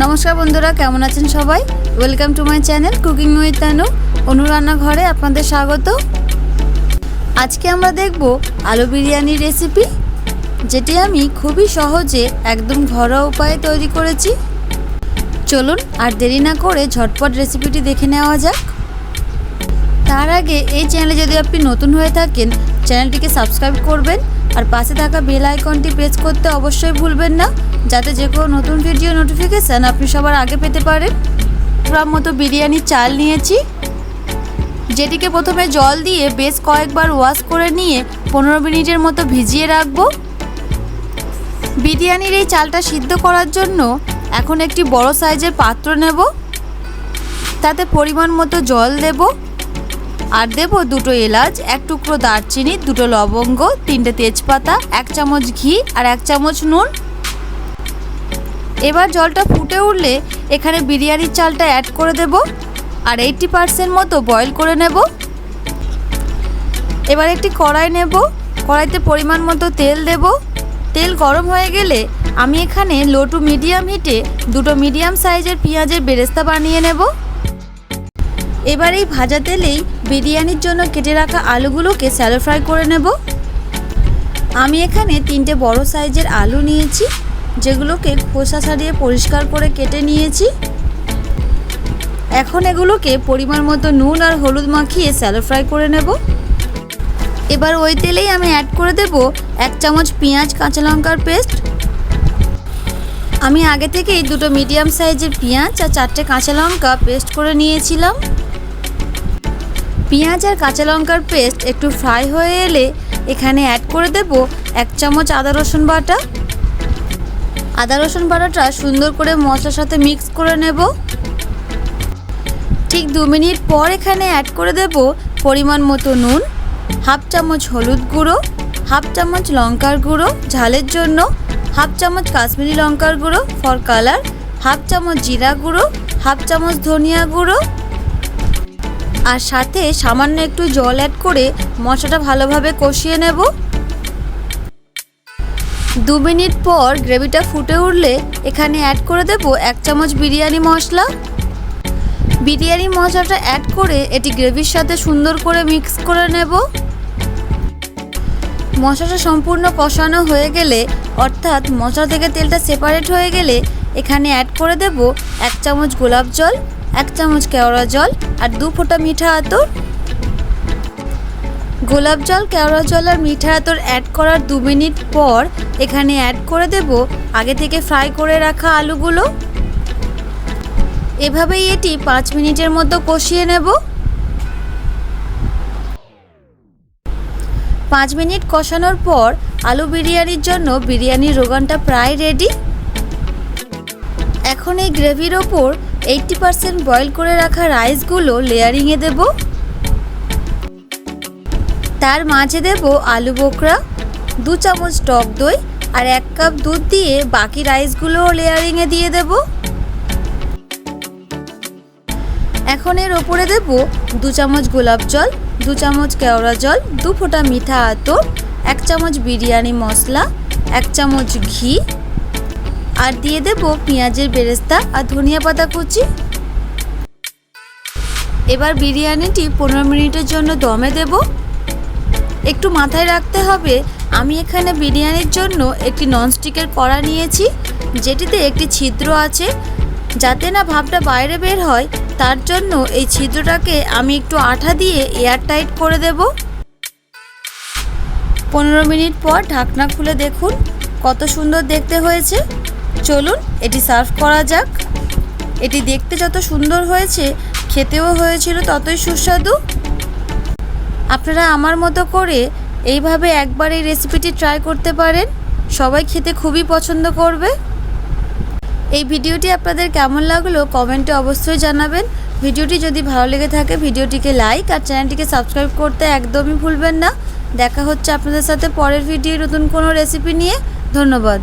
नमस्कार बंधुरा केमन आছেন সবাই। Welcome to my channel cooking with Tanu. অনু রান্নাঘরে আপনাদের স্বাগত। আজকে আমরা দেখব আলু বিরিয়ানি রেসিপি, যেটি আমি খুবই সহজে একদম ঘরোয়া উপায়ে তৈরি করেছি। চলুন আর দেরি না করে ঝটপট রেসিপিটি দেখে নেওয়া যাক। তার আগে এই চ্যানেলে যদি আপনি নতুন হয়ে থাকেন চ্যানেলটিকে সাবস্ক্রাইব করবেন আর পাশে থাকা বেল আইকনটি প্রেস করতে অবশ্যই ভুলবেন না, যাতে যে কোনো নতুন ভিডিও নোটিফিকেশান আপনি সবার আগে পেতে পারেন। গ্রাম মতো বিরিয়ানি চাল নিয়েছি, যেটিকে প্রথমে জল দিয়ে বেশ কয়েকবার ওয়াশ করে নিয়ে 15 মিনিটের মতো ভিজিয়ে রাখবো। বিরিয়ানির এই চালটা সিদ্ধ করার জন্য এখন একটি বড় সাইজের পাত্র নেব, তাতে পরিমাণ মতো জল দেব আর দেব 2টো এলাচ, 1 টুকরো দারচিনি, 2টো লবঙ্গ, 3টে তেজপাতা, 1 চামচ ঘি আর 1 চামচ নুন। এবার জলটা ফুটে উঠলে এখানে বিরিয়ানির চালটা অ্যাড করে দেব আর 80% মতো বয়েল করে নেব। এবার একটি কড়াই নেব, কড়াইতে পরিমাণ মতো তেল দেব। তেল গরম হয়ে গেলে আমি এখানে লো টু মিডিয়াম হিটে 2টো মিডিয়াম সাইজের পেঁয়াজের বেরেস্তা বানিয়ে নেব। এবার এই ভাজা তেলেই বিরিয়ানির জন্য কেটে রাখা আলুগুলোকে শ্যালো ফ্রাই করে নেব। আমি এখানে 3টে বড় সাইজের আলু নিয়েছি, যেগুলোকে খোসা ছাড়িয়ে পরিষ্কার করে কেটে নিয়েছি। এখন এগুলোকে পরিমাণ মতো নুন আর হলুদ মাখিয়ে শ্যালো ফ্রাই করে নেব। এবার ওই তেলেই আমি অ্যাড করে দেব 1 চামচ পেঁয়াজ কাঁচা লঙ্কার পেস্ট। আমি আগে থেকেই 2টো মিডিয়াম সাইজের পেঁয়াজ আর 4টে কাঁচা লঙ্কা পেস্ট করে নিয়েছিলাম। পেঁয়াজ আর কাঁচা লঙ্কার পেস্ট একটু ফ্রাই হয়ে এলে এখানে অ্যাড করে দেব 1 চামচ আদা রসুন বাটা। আদা রসুন বাটাটা সুন্দর করে মশলার সাথে মিক্স করে নেব। ঠিক 2 মিনিট পর এখানে অ্যাড করে দেব পরিমাণ মতো নুন, 1/2 চামচ হলুদ গুঁড়ো, 1/2 চামচ লঙ্কার গুঁড়ো ঝালের জন্য, 1/2 চামচ কাশ্মীরি লঙ্কার গুঁড়ো ফর কালার, 1/2 চামচ জিরা গুঁড়ো, 1/2 চামচ ধনিয়া গুঁড়ো আর সাথে সামান্য একটু জল অ্যাড করে মশলাটা ভালোভাবে কষিয়ে নেব। 2 মিনিট পর গ্রেভিটা ফুটে উঠলে এখানে অ্যাড করে দেব 1 চামচ বিরিয়ানি মশলা। বিরিয়ানি মশলাটা অ্যাড করে এটি গ্রেভির সাথে সুন্দর করে মিক্স করে নেব। মশলাটা সম্পূর্ণ কষানো হয়ে গেলে, অর্থাৎ মশলা থেকে তেলটা সেপারেট হয়ে গেলে এখানে অ্যাড করে দেব 1 চামচ গোলাপ জল, 1 চামচ কেওড়া জল আর 2 ফোঁটা মিঠা আতর। গোলাপ জল, কেওড়া জল আর মিঠা আতর অ্যাড করার 2 মিনিট পর এখানে অ্যাড করে দেব আগে থেকে ফ্রাই করে রাখা আলুগুলো। এভাবেই এটি 5 মিনিটের মতো কষিয়ে নেব। 5 মিনিট কষানোর পর আলু বিরিয়ানির জন্য বিরিয়ানির রোগানটা প্রায় রেডি। এখন এই গ্রেভির ওপর 80% বয়েল করে রাখা রাইসগুলো লেয়ারিংয়ে দেব। তার মাঝে দেব আলু বোখরা, 2 চামচ টক দই আর 1 কাপ দুধ দিয়ে বাকি রাইসগুলো লেয়ারিংয়ে দিয়ে দেব। এখন এর ওপরে দেব 2 চামচ গোলাপ জল, 2 চামচ কেওড়া জল, 2 ফোঁটা মিঠা আতর, 1 চামচ বিরিয়ানি মশলা, 1 চামচ ঘি আর দিয়ে দেব পেঁয়াজের বেরেস্তা আর ধনিয়া পাতা কুচি। এবার বিরিয়ানিটি 15 মিনিটের জন্য দমে দেব। একটু মাথায় রাখতে হবে, আমি এখানে বিরিয়ানির জন্য একটি ননস্টিকের কড়া নিয়েছি, যেটিতে একটি ছিদ্র আছে, যাতে না ভাপটা বাইরে বের হয়। তার জন্য এই ছিদ্রটাকে আমি একটু আঠা দিয়ে এয়ার টাইট করে দেব। 15 মিনিট পর ঢাকনা খুলে দেখুন কত সুন্দর দেখতে হয়েছে। চলুন এটি সার্ভ করা যাক। এটি দেখতে যত সুন্দর হয়েছে, খেতেও হয়েছিল ততই সুস্বাদু। আপনারা আমার মতো করে এইভাবে একবার এই রেসিপিটি ট্রাই করতে পারেন, সবাই খেতে খুবই পছন্দ করবে। এই ভিডিওটি আপনাদের কেমন লাগলো কমেন্টে অবশ্যই জানাবেন। ভিডিওটি যদি ভালো লেগে থাকে ভিডিওটিকে লাইক আর চ্যানেলটিকে সাবস্ক্রাইব করতে একদমই ভুলবেন না। দেখা হচ্ছে আপনাদের সাথে পরের ভিডিও নতুন কোনো রেসিপি নিয়ে। ধন্যবাদ।